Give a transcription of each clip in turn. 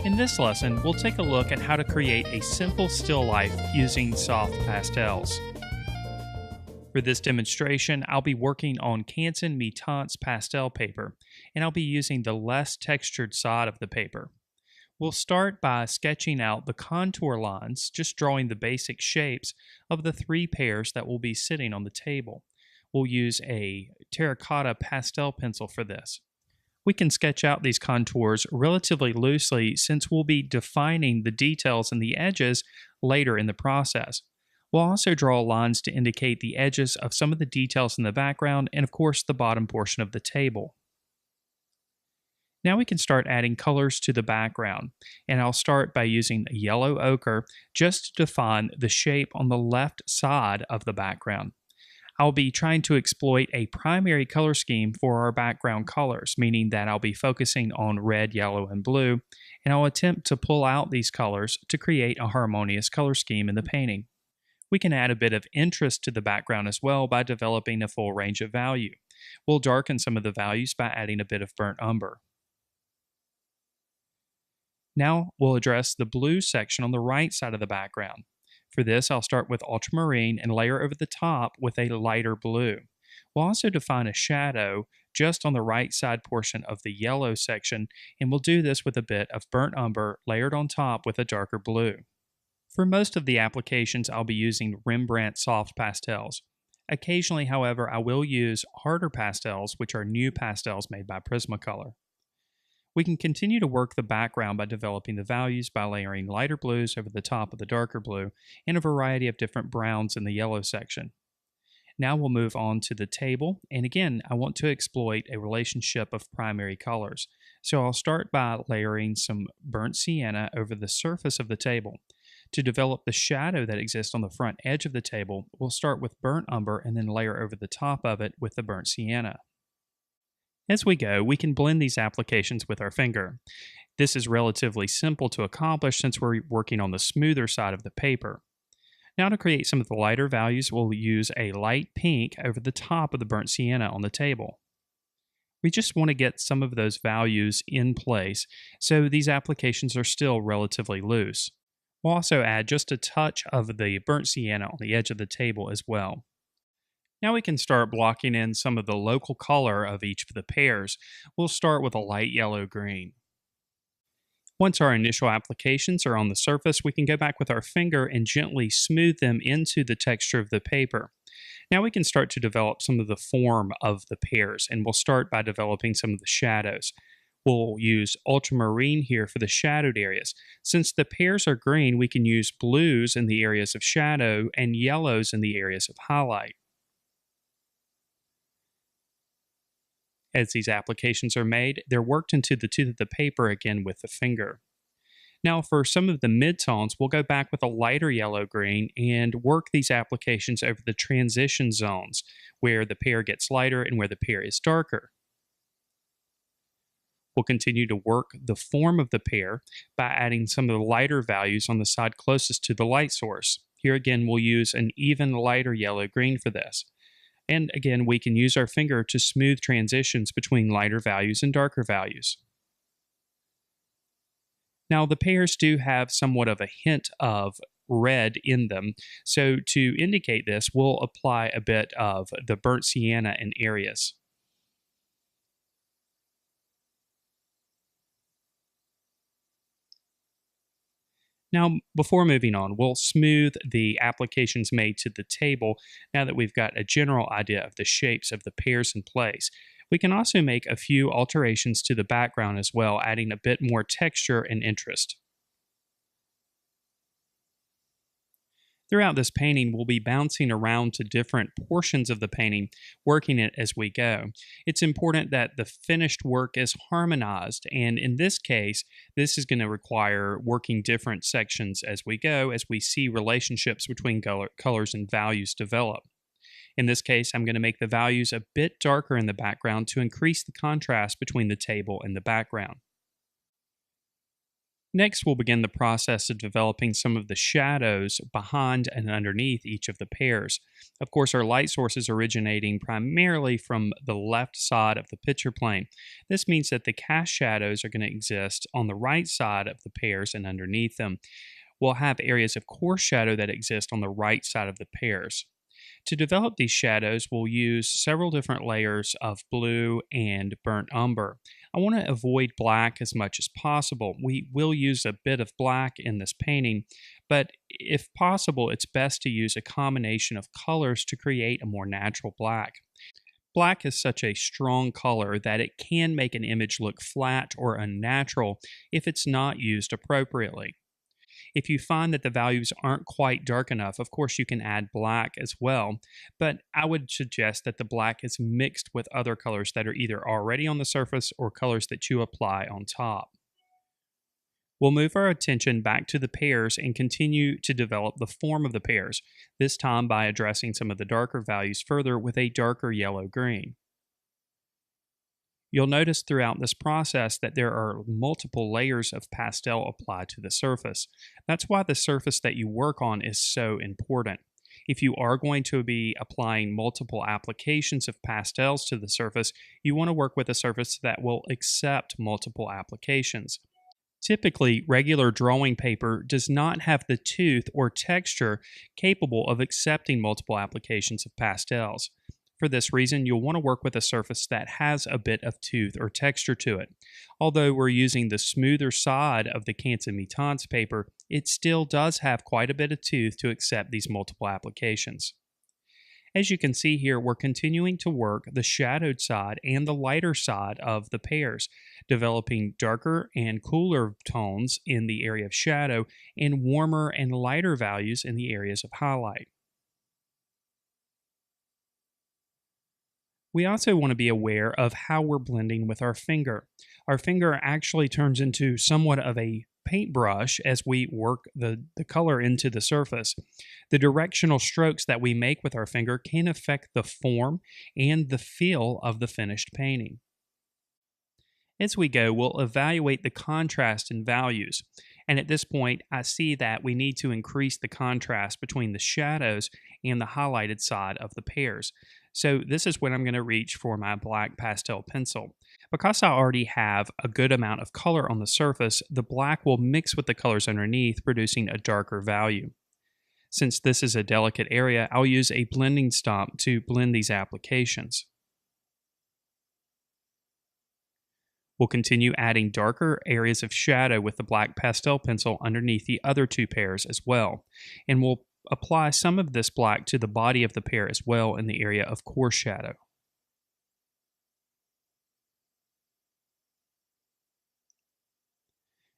In this lesson, we'll take a look at how to create a simple still life using soft pastels. For this demonstration, I'll be working on Canson Mi-Teinte's pastel paper, and I'll be using the less textured side of the paper. We'll start by sketching out the contour lines, just drawing the basic shapes of the three pears that will be sitting on the table. We'll use a terracotta pastel pencil for this. We can sketch out these contours relatively loosely since we'll be defining the details and the edges later in the process. We'll also draw lines to indicate the edges of some of the details in the background and, of course, the bottom portion of the table. Now we can start adding colors to the background, and I'll start by using a yellow ochre just to define the shape on the left side of the background. I'll be trying to exploit a primary color scheme for our background colors, meaning that I'll be focusing on red, yellow, and blue, and I'll attempt to pull out these colors to create a harmonious color scheme in the painting. We can add a bit of interest to the background as well by developing a full range of value. We'll darken some of the values by adding a bit of burnt umber. Now we'll address the blue section on the right side of the background. For this, I'll start with ultramarine and layer over the top with a lighter blue. We'll also define a shadow just on the right side portion of the yellow section, and we'll do this with a bit of burnt umber layered on top with a darker blue. For most of the applications, I'll be using Rembrandt soft pastels. Occasionally, however, I will use harder pastels, which are new pastels made by Prismacolor. We can continue to work the background by developing the values by layering lighter blues over the top of the darker blue and a variety of different browns in the yellow section. Now we'll move on to the table, and again, I want to exploit a relationship of primary colors. So I'll start by layering some burnt sienna over the surface of the table. To develop the shadow that exists on the front edge of the table, we'll start with burnt umber and then layer over the top of it with the burnt sienna. As we go, we can blend these applications with our finger. This is relatively simple to accomplish since we're working on the smoother side of the paper. Now to create some of the lighter values, we'll use a light pink over the top of the burnt sienna on the table. We just want to get some of those values in place, so these applications are still relatively loose. We'll also add just a touch of the burnt sienna on the edge of the table as well. Now we can start blocking in some of the local color of each of the pears. We'll start with a light yellow-green. Once our initial applications are on the surface, we can go back with our finger and gently smooth them into the texture of the paper. Now we can start to develop some of the form of the pears, and we'll start by developing some of the shadows. We'll use ultramarine here for the shadowed areas. Since the pears are green, we can use blues in the areas of shadow and yellows in the areas of highlight. As these applications are made, they're worked into the tooth of the paper again with the finger. Now for some of the midtones, we'll go back with a lighter yellow-green and work these applications over the transition zones, where the pear gets lighter and where the pear is darker. We'll continue to work the form of the pear by adding some of the lighter values on the side closest to the light source. Here again, we'll use an even lighter yellow-green for this. And again, we can use our finger to smooth transitions between lighter values and darker values. Now, the pears do have somewhat of a hint of red in them, so to indicate this, we'll apply a bit of the burnt sienna in areas. Now, before moving on, we'll smooth the applications made to the table now that we've got a general idea of the shapes of the pears in place. We can also make a few alterations to the background as well, adding a bit more texture and interest. Throughout this painting, we'll be bouncing around to different portions of the painting, working it as we go. It's important that the finished work is harmonized, and in this case, this is going to require working different sections as we go, as we see relationships between colors and values develop. In this case, I'm going to make the values a bit darker in the background to increase the contrast between the table and the background. Next, we'll begin the process of developing some of the shadows behind and underneath each of the pears. Of course, our light source is originating primarily from the left side of the picture plane. This means that the cast shadows are going to exist on the right side of the pears and underneath them. We'll have areas of coarse shadow that exist on the right side of the pears. To develop these shadows, we'll use several different layers of blue and burnt umber. I want to avoid black as much as possible. We will use a bit of black in this painting, but if possible, it's best to use a combination of colors to create a more natural black. Black is such a strong color that it can make an image look flat or unnatural if it's not used appropriately. If you find that the values aren't quite dark enough, of course you can add black as well, but I would suggest that the black is mixed with other colors that are either already on the surface or colors that you apply on top. We'll move our attention back to the pears and continue to develop the form of the pears, this time by addressing some of the darker values further with a darker yellow-green. You'll notice throughout this process that there are multiple layers of pastel applied to the surface. That's why the surface that you work on is so important. If you are going to be applying multiple applications of pastels to the surface, you want to work with a surface that will accept multiple applications. Typically, regular drawing paper does not have the tooth or texture capable of accepting multiple applications of pastels. For this reason, you'll want to work with a surface that has a bit of tooth or texture to it. Although we're using the smoother side of the canson paper, it still does have quite a bit of tooth to accept these multiple applications. As you can see here, we're continuing to work the shadowed side and the lighter side of the pears, developing darker and cooler tones in the area of shadow and warmer and lighter values in the areas of highlight. We also want to be aware of how we're blending with our finger. Our finger actually turns into somewhat of a paintbrush as we work the color into the surface. The directional strokes that we make with our finger can affect the form and the feel of the finished painting. As we go, we'll evaluate the contrast and values. And at this point, I see that we need to increase the contrast between the shadows and the highlighted side of the pears. So this is when I'm going to reach for my black pastel pencil. Because I already have a good amount of color on the surface, the black will mix with the colors underneath, producing a darker value. Since this is a delicate area, I'll use a blending stump to blend these applications. We'll continue adding darker areas of shadow with the black pastel pencil underneath the other two pears as well. And we'll apply some of this black to the body of the pear as well in the area of coarse shadow.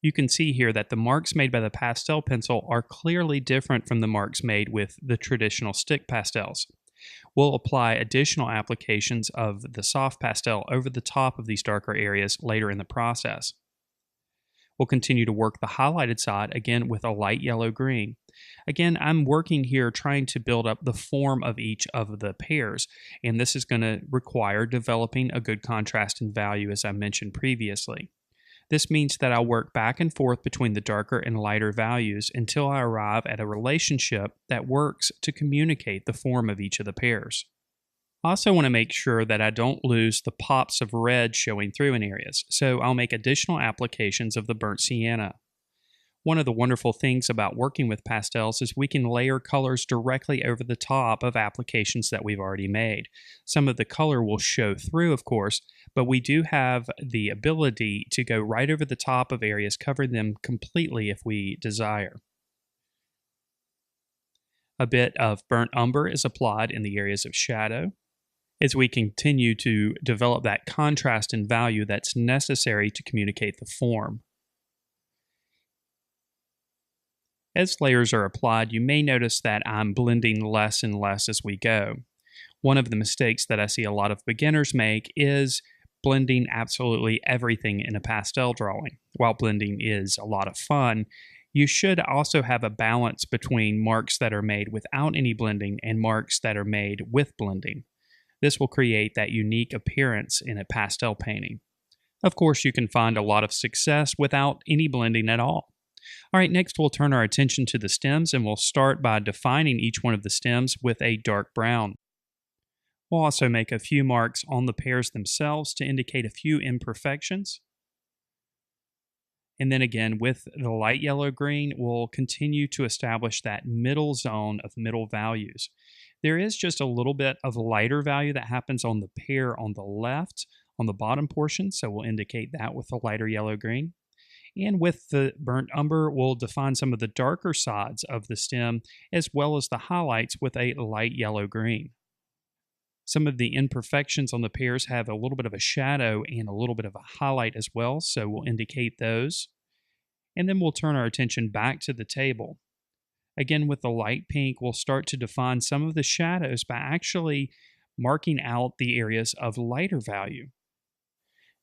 You can see here that the marks made by the pastel pencil are clearly different from the marks made with the traditional stick pastels. We'll apply additional applications of the soft pastel over the top of these darker areas later in the process. We'll continue to work the highlighted side again with a light yellow-green. Again, I'm working here trying to build up the form of each of the pears, and this is going to require developing a good contrast and value as I mentioned previously. This means that I'll work back and forth between the darker and lighter values until I arrive at a relationship that works to communicate the form of each of the pears. I also want to make sure that I don't lose the pops of red showing through in areas, so I'll make additional applications of the burnt sienna. One of the wonderful things about working with pastels is we can layer colors directly over the top of applications that we've already made. Some of the color will show through, of course, but we do have the ability to go right over the top of areas, covering them completely if we desire. A bit of burnt umber is applied in the areas of shadow, as we continue to develop that contrast and value that's necessary to communicate the form. As layers are applied, you may notice that I'm blending less and less as we go. One of the mistakes that I see a lot of beginners make is blending absolutely everything in a pastel drawing. While blending is a lot of fun, you should also have a balance between marks that are made without any blending and marks that are made with blending. This will create that unique appearance in a pastel painting. Of course, you can find a lot of success without any blending at all. All right, next we'll turn our attention to the stems, and we'll start by defining each one of the stems with a dark brown. We'll also make a few marks on the pears themselves to indicate a few imperfections. And then again, with the light yellow-green, we'll continue to establish that middle zone of middle values. There is just a little bit of lighter value that happens on the pear on the left, on the bottom portion, so we'll indicate that with a lighter yellow-green. And with the burnt umber, we'll define some of the darker sides of the stem, as well as the highlights with a light yellow-green. Some of the imperfections on the pears have a little bit of a shadow and a little bit of a highlight as well, so we'll indicate those. And then we'll turn our attention back to the table. Again, with the light pink, we'll start to define some of the shadows by actually marking out the areas of lighter value.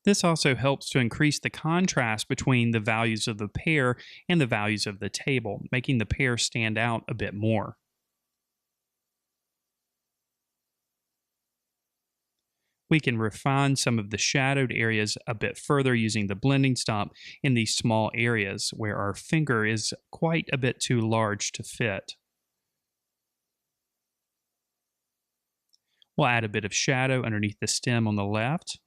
This also helps to increase the contrast between the values of the pear and the values of the table, making the pear stand out a bit more. We can refine some of the shadowed areas a bit further using the blending stomp in these small areas where our finger is quite a bit too large to fit. We'll add a bit of shadow underneath the stem on the left,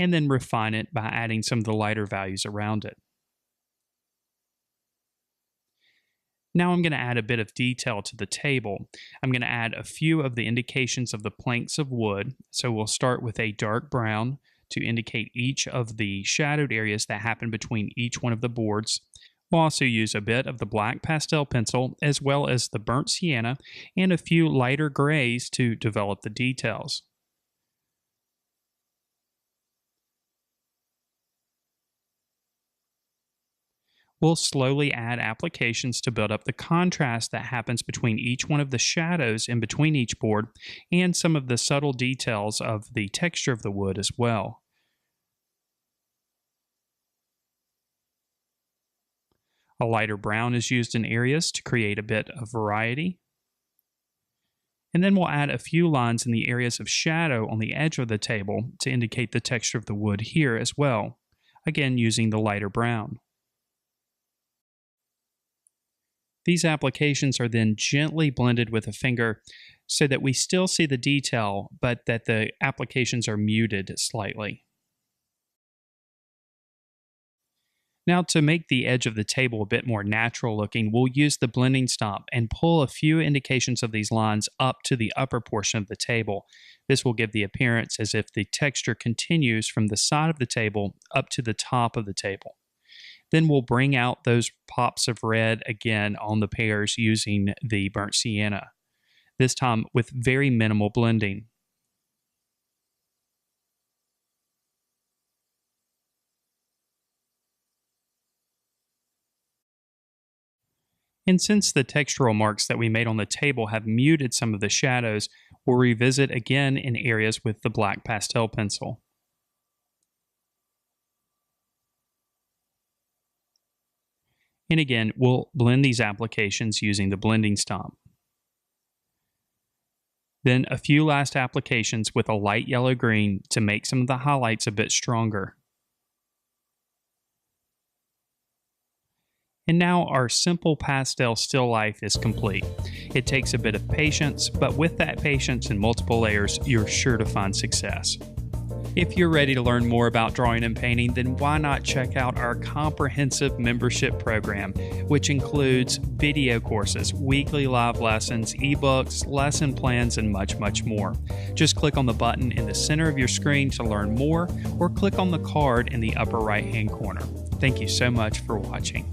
and then refine it by adding some of the lighter values around it. Now I'm going to add a bit of detail to the table. I'm going to add a few of the indications of the planks of wood. So we'll start with a dark brown to indicate each of the shadowed areas that happen between each one of the boards. We'll also use a bit of the black pastel pencil as well as the burnt sienna and a few lighter grays to develop the details. We'll slowly add applications to build up the contrast that happens between each one of the shadows in between each board and some of the subtle details of the texture of the wood as well. A lighter brown is used in areas to create a bit of variety. And then we'll add a few lines in the areas of shadow on the edge of the table to indicate the texture of the wood here as well, again using the lighter brown. These applications are then gently blended with a finger so that we still see the detail, but that the applications are muted slightly. Now, to make the edge of the table a bit more natural looking, we'll use the blending stomp and pull a few indications of these lines up to the upper portion of the table. This will give the appearance as if the texture continues from the side of the table up to the top of the table. Then we'll bring out those pops of red again on the pears using the burnt sienna, this time with very minimal blending. And since the textural marks that we made on the table have muted some of the shadows, we'll revisit again in areas with the black pastel pencil. And again, we'll blend these applications using the blending stomp. Then a few last applications with a light yellow-green to make some of the highlights a bit stronger. And now our simple pastel still life is complete. It takes a bit of patience, but with that patience and multiple layers, you're sure to find success. If you're ready to learn more about drawing and painting, then why not check out our comprehensive membership program, which includes video courses, weekly live lessons, ebooks, lesson plans, and much, much more. Just click on the button in the center of your screen to learn more, or click on the card in the upper right-hand corner. Thank you so much for watching.